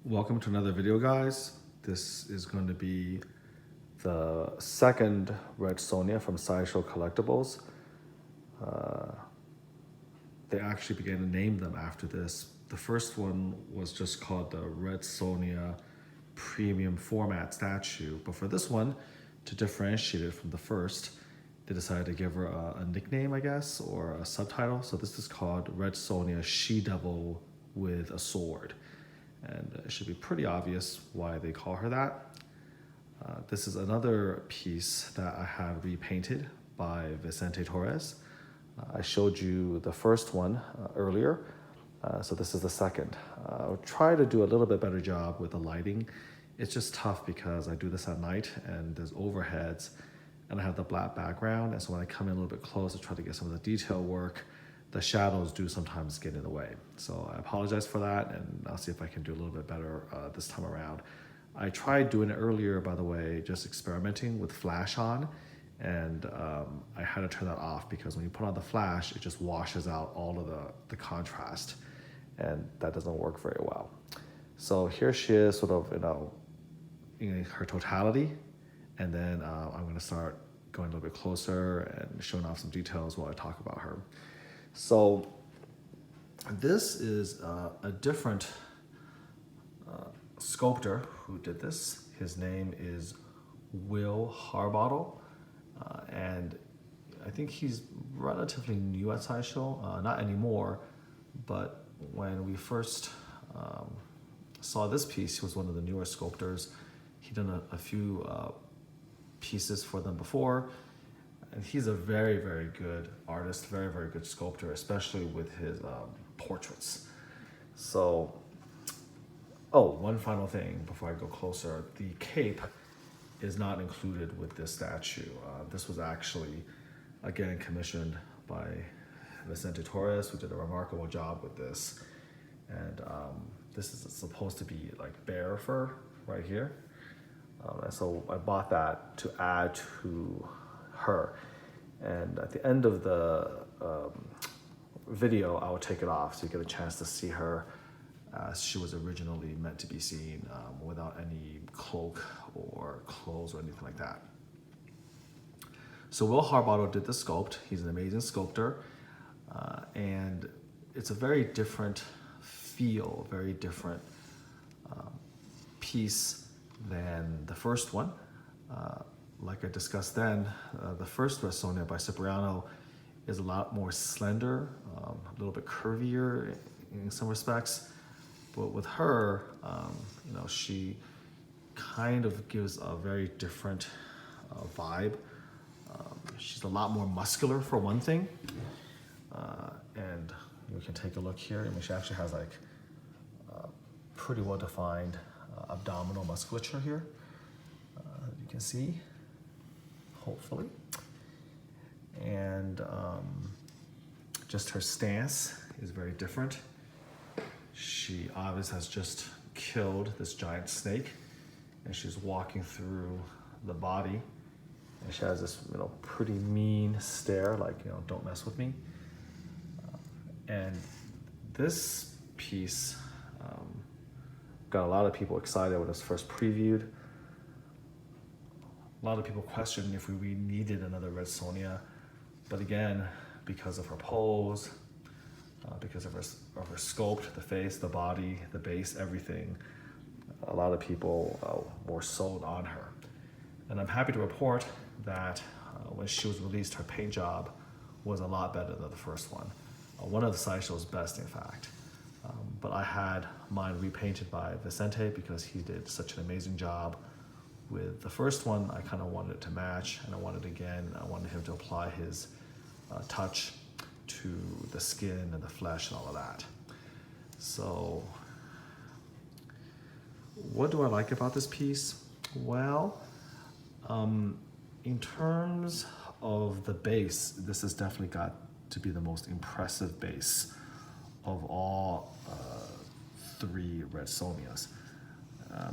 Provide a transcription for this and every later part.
Welcome to another video, guys. This is going to be the second Red Sonja from Sideshow Collectibles. They actually began to name them after this. The first one was just called the Red Sonja Premium Format Statue, but for this one, to differentiate it from the first, they decided to give her a nickname, I guess, or a subtitle. So this is called Red Sonja She-Devil with a Sword. And it should be pretty obvious why they call her that. This is another piece that I had repainted by Vicente Torres. I showed you the first one earlier, so this is the second. I'll try to do a little bit better job with the lighting. It's just tough because I do this at night and there's overheads and I have the black background, and so when I come in a little bit close to try to get some of the detail work, the shadows do sometimes get in the way. So I apologize for that, and I'll see if I can do a little bit better this time around. I tried doing it earlier, by the way, just experimenting with flash on, and I had to turn that off because when you put on the flash, it just washes out all of the contrast, and that doesn't work very well. So here she is, sort of, in her totality, and then I'm gonna start going a little bit closer and showing off some details while I talk about her. So this is a different sculptor who did this. His name is Will Harbottle, and I think he's relatively new at Sideshow, not anymore, but when we first saw this piece, he was one of the newer sculptors. He'd done a few pieces for them before, and he's a very, very good artist, very, very good sculptor, especially with his portraits. So, one final thing before I go closer. The cape is not included with this statue. This was actually, again, commissioned by Vicente Torres, who did a remarkable job with this. And this is supposed to be like bear fur right here. And so I bought that to add to her. And at the end of the video, I will take it off so you get a chance to see her as she was originally meant to be seen, without any cloak or clothes or anything like that. So Will Harbottle did the sculpt. He's an amazing sculptor, and it's a very different feel, very different piece than the first one. Like I discussed then, the first Red Sonja by Cipriano is a lot more slender, a little bit curvier in some respects. But with her, she kind of gives a very different vibe. She's a lot more muscular for one thing. And you can take a look here. I mean, she actually has like pretty well-defined abdominal musculature here, you can see, hopefully. And just her stance is very different. She obviously has just killed this giant snake, and she's walking through the body, and she has this pretty mean stare, like, don't mess with me. And this piece got a lot of people excited when it was first previewed. A lot of people questioned if we needed another Red Sonja, but again, because of her pose, because of her sculpt, the face, the body, the base, everything, a lot of people were sold on her. And I'm happy to report that when she was released, her paint job was a lot better than the first one. One of the Sideshow's best, in fact. But I had mine repainted by Vicente because he did such an amazing job with the first one. I kind of wanted it to match, and I wanted him to apply his touch to the skin and the flesh and all of that. So what do I like about this piece? Well, in terms of the base, this has definitely got to be the most impressive base of all three Red Sonjas.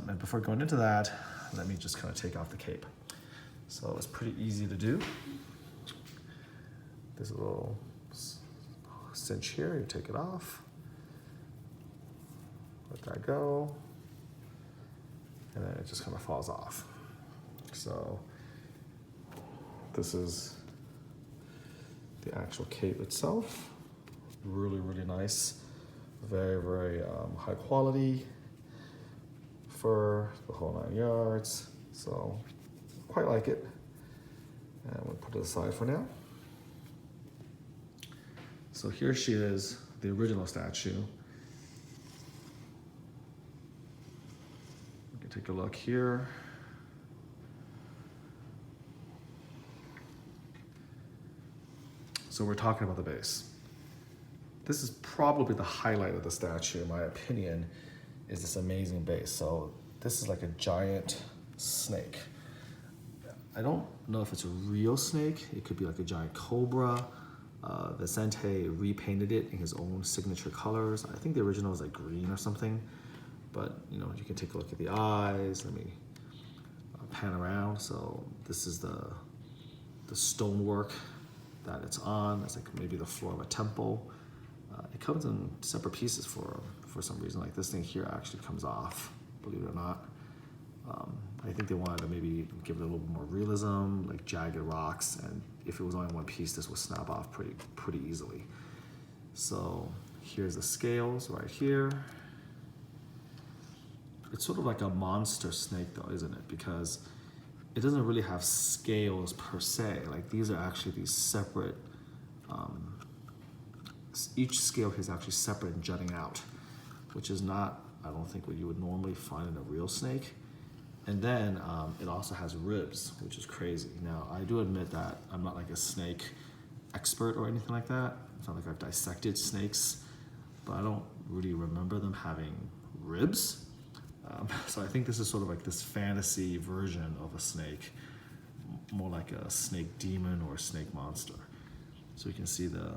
And before going into that, let me just kind of take off the cape. So it's pretty easy to do. There's a little cinch here, you take it off, let that go. and then it just kind of falls off. So this is the actual cape itself. Really, really nice. Very, very high quality fur, the whole 9 yards. So quite like it. And we'll put it aside for now. So here she is, the original statue. We can take a look here. So we're talking about the base. This is probably the highlight of the statue, in my opinion, is this amazing base. So this is like a giant snake. I don't know if it's a real snake. It could be like a giant cobra. Vicente repainted it in his own signature colors. I think the original was like green or something, but you know, you can take a look at the eyes. Let me pan around. So this is the stonework that it's on. It's like maybe the floor of a temple. It comes in separate pieces for some reason. Like this thing here actually comes off, believe it or not. I think they wanted to maybe give it a little bit more realism, like jagged rocks, and if it was only one piece, this would snap off pretty easily. So here's the scales right here. It's sort of like a monster snake though, isn't it? Because it doesn't really have scales per se. Like these are actually these separate, each scale here is actually separate and jutting out, which is not, I don't think, what you would normally find in a real snake. And then it also has ribs, which is crazy. Now, I do admit that I'm not like a snake expert or anything like that. It's not like I've dissected snakes, but I don't really remember them having ribs. So I think this is sort of like this fantasy version of a snake, more like a snake demon or a snake monster. So you can see the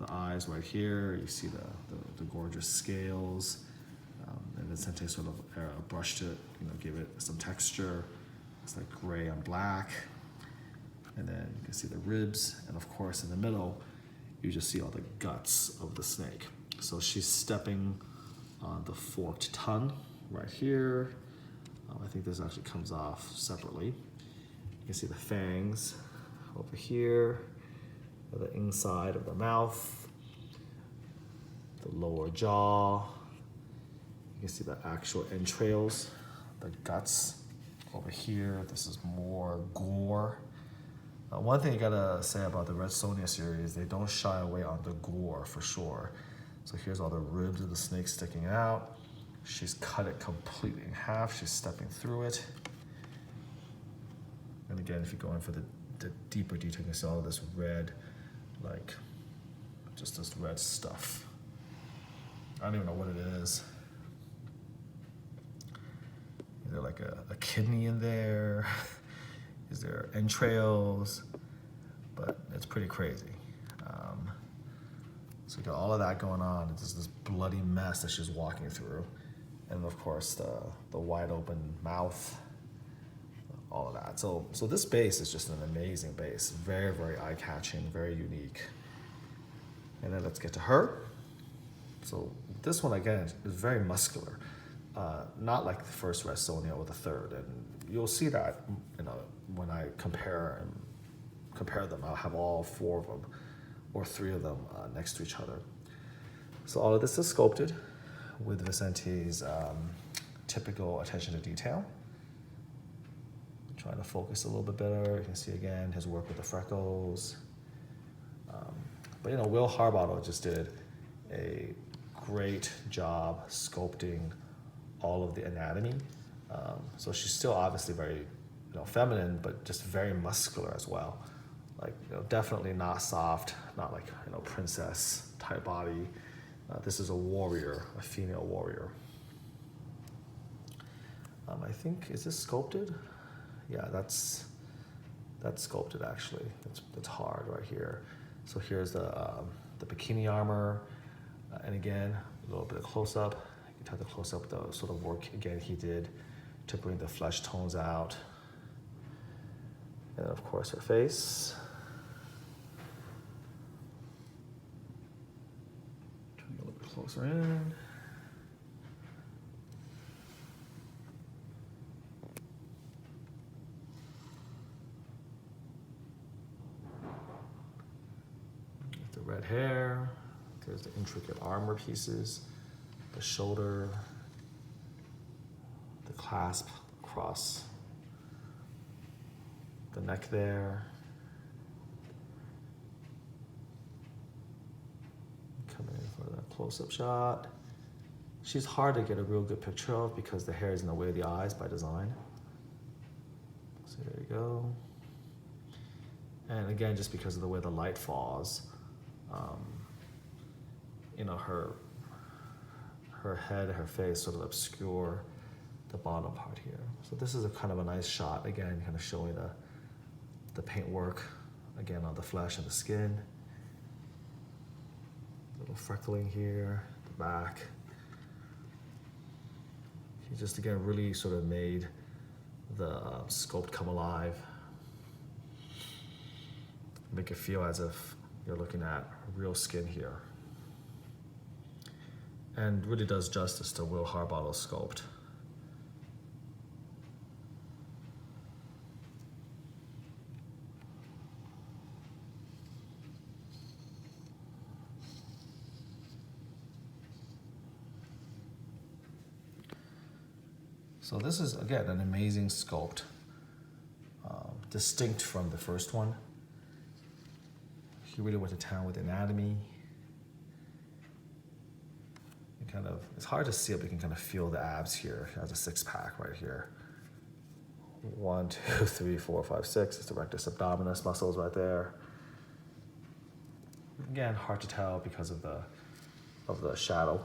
eyes right here. You see the gorgeous scales. And Vicente sort of brushed it, you know, give it some texture. It's like gray on black. And then you can see the ribs. And of course, in the middle, you just see all the guts of the snake. So she's stepping on the forked tongue right here. I think this actually comes off separately. You can see the fangs over here, the inside of the mouth, the lower jaw. You can see the actual entrails, the guts over here. This is more gore. One thing you gotta say about the Red Sonja series, they don't shy away on the gore for sure. So here's all the ribs of the snake sticking out. She's cut it completely in half. She's stepping through it. And again, if you go in for the deeper detail, you can see all of this red, like just this red stuff. I don't even know what it is. Is there like a kidney in there? Is there entrails? But it's pretty crazy. So you got all of that going on. It's just this bloody mess that she's walking through. And of course, the wide open mouth, all of that. So this base is just an amazing base. Very, very eye-catching, very unique. And then let's get to her. So this one, again, is very muscular. Not like the first Red Sonja or the third. And you'll see that, you know, when I compare them. I'll have all 4 of them or 3 of them next to each other. So all of this is sculpted with Vicente's typical attention to detail. Trying to focus a little bit better. You can see again his work with the freckles. But you know, Will Harbottle just did a great job sculpting all of the anatomy. So she's still obviously very, you know, feminine, but just very muscular as well. Like, you know, definitely not soft, not like, you know, princess type body. This is a warrior, a female warrior. I think, is this sculpted? Yeah, that's sculpted actually. That's hard right here. So here's the bikini armor, and again, a little bit of close up. You can tell the close up the sort of work again he did to bring the flesh tones out. And of course her face. Turning a little bit closer in. red hair. There's the intricate armor pieces, the shoulder, the clasp across the neck there. Coming in for that close-up shot. She's hard to get a real good picture of because the hair is in the way of the eyes by design. So there you go. And again, just because of the way the light falls, you know, her head, her face sort of obscure the bottom part here. So this is a kind of a nice shot, again, kind of showing the paint work, again, on the flesh and the skin. A little freckling here, the back. He just, again, really sort of made the sculpt come alive. Make it feel as if you're looking at real skin here. And really does justice to Will Harbottle's sculpt. So this is, again, an amazing sculpt, distinct from the first one. He really went to town with anatomy. You kind of, it's hard to see it, but you can kind of feel the abs here. He has a six-pack right here. 1, 2, 3, 4, 5, 6. It's the rectus abdominis muscles right there. Again, hard to tell because of the shadow.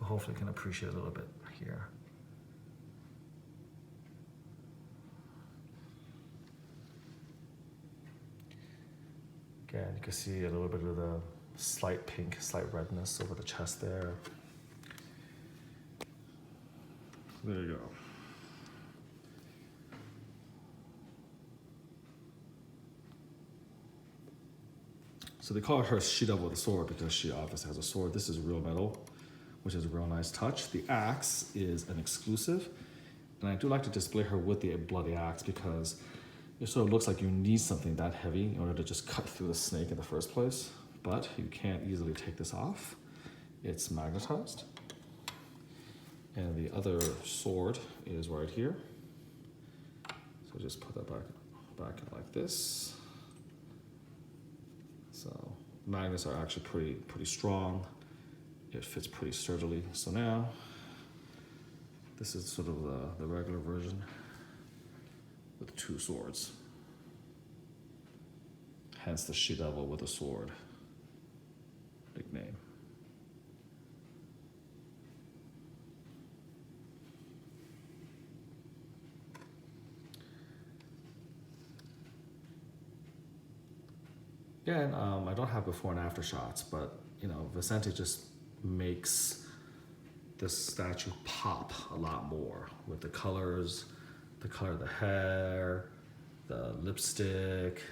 Hopefully you can appreciate a little bit here. Again, you can see a little bit of the slight pink, slight redness over the chest there. There you go. So they call her she-devil with a sword because she obviously has a sword. This is real metal, which is a real nice touch. The axe is an exclusive, and I do like to display her with the bloody axe because it sort of looks like you need something that heavy in order to just cut through the snake in the first place, but you can't easily take this off. It's magnetized. And the other sword is right here. So just put that back like this. So magnets are actually pretty strong. It fits pretty sturdily. So now, this is sort of the regular version with 2 swords. Hence the she-devil with a sword nickname. Again, I don't have before and after shots, but you know, Vicente just makes this statue pop a lot more with the colors, the color of the hair, the lipstick,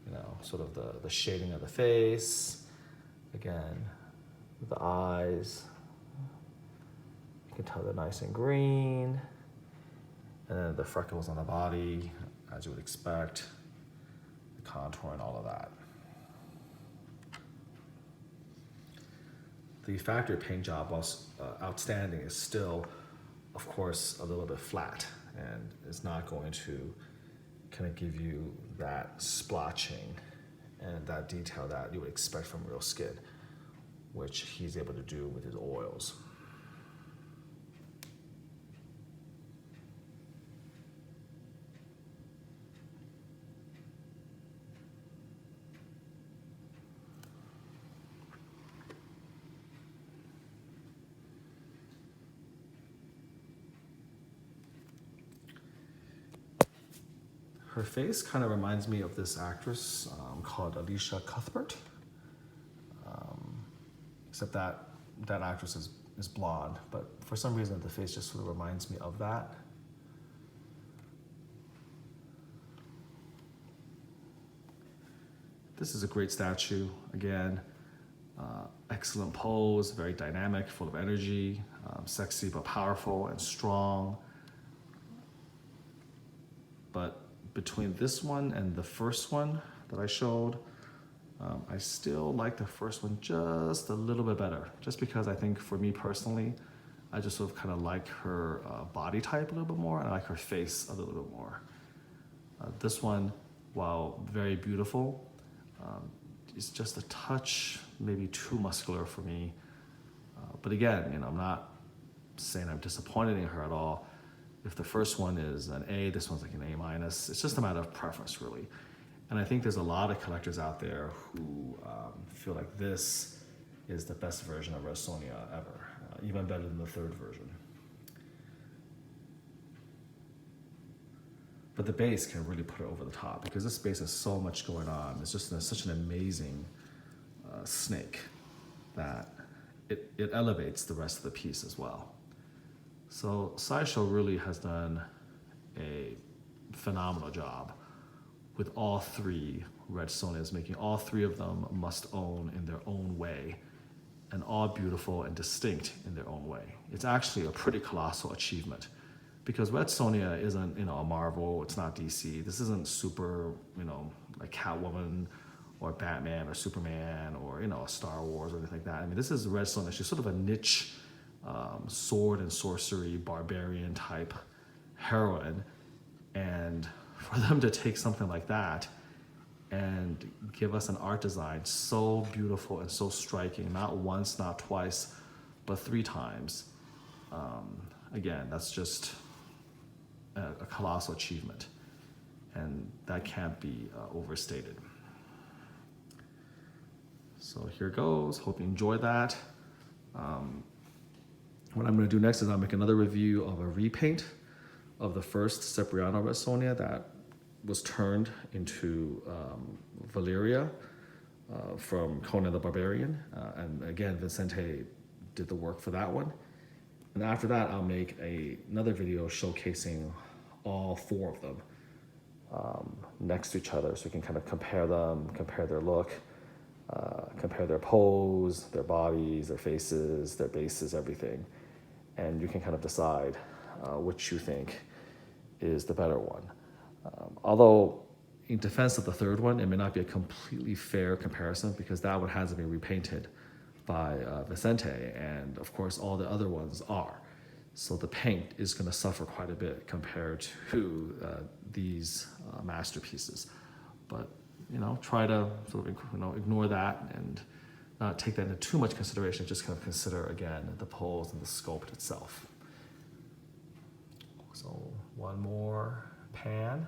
you know, sort of the shading of the face. Again, the eyes, you can tell they're nice and green. And then the freckles on the body, as you would expect, the contour and all of that. The factory paint job, while outstanding, is still, of course, a little bit flat and is not going to kind of give you that splotching and that detail that you would expect from real skin, which he's able to do with his oils. Her face kind of reminds me of this actress called Alicia Cuthbert, except that actress is blonde, but for some reason the face just sort of reminds me of that. This is a great statue. Again, excellent pose, very dynamic, full of energy, sexy but powerful and strong. But between this one and the first one, that I showed. I still like the first one just a little bit better, just because I think for me personally, I just sort of kind of like her body type a little bit more, and I like her face a little bit more. This one, while very beautiful, is just a touch maybe too muscular for me. But again, you know, I'm not saying I'm disappointed in her at all. If the first one is an A, this one's like an A minus. It's just a matter of preference, really. And I think there's a lot of collectors out there who feel like this is the best version of Red Sonja ever, even better than the third version. But the base can really put it over the top, because this base has so much going on. It's just such an amazing snake that it elevates the rest of the piece as well. So Sideshow really has done a phenomenal job with all three Red Sonjas, making all three of them must own in their own way, and all beautiful and distinct in their own way. It's actually a pretty colossal achievement, because Red Sonja isn't, you know, a Marvel, it's not DC. This isn't super, you know, like Catwoman or Batman or Superman or, you know, Star Wars or anything like that. I mean, this is Red Sonja. She's sort of a niche sword and sorcery, barbarian type heroine. And for them to take something like that and give us an art design so beautiful and so striking, not once, not twice, but 3 times, again, that's just a colossal achievement, and that can't be overstated. So here goes. Hope you enjoyed that. What I'm going to do next is I'll make another review of a repaint of the first Cipriano Red Sonja that was turned into Valeria from Conan the Barbarian. And again, Vicente did the work for that one. And after that, I'll make another video showcasing all 4 of them next to each other, so we can kind of compare them, compare their look, compare their pose, their bodies, their faces, their bases, everything. And you can kind of decide which you think is the better one. Although, in defense of the third one, it may not be a completely fair comparison, because that one hasn't been repainted by Vicente, and of course all the other ones are. So the paint is going to suffer quite a bit compared to these masterpieces. But, you know, try to sort of, you know, ignore that and not take that into too much consideration. Just kind of consider, again, the pose and the sculpt itself. So one more pan.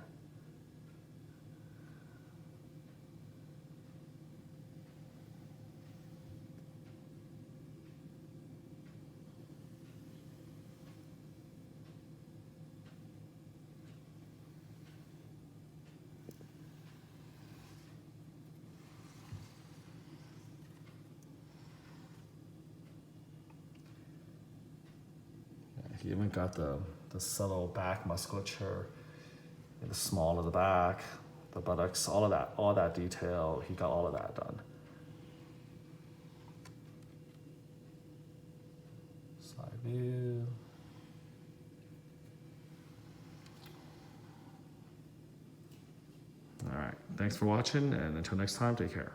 He even got the subtle back musculature, the small of the back, the buttocks, all that detail. He got all of that done. Side view. All right, thanks for watching, and until next time, take care.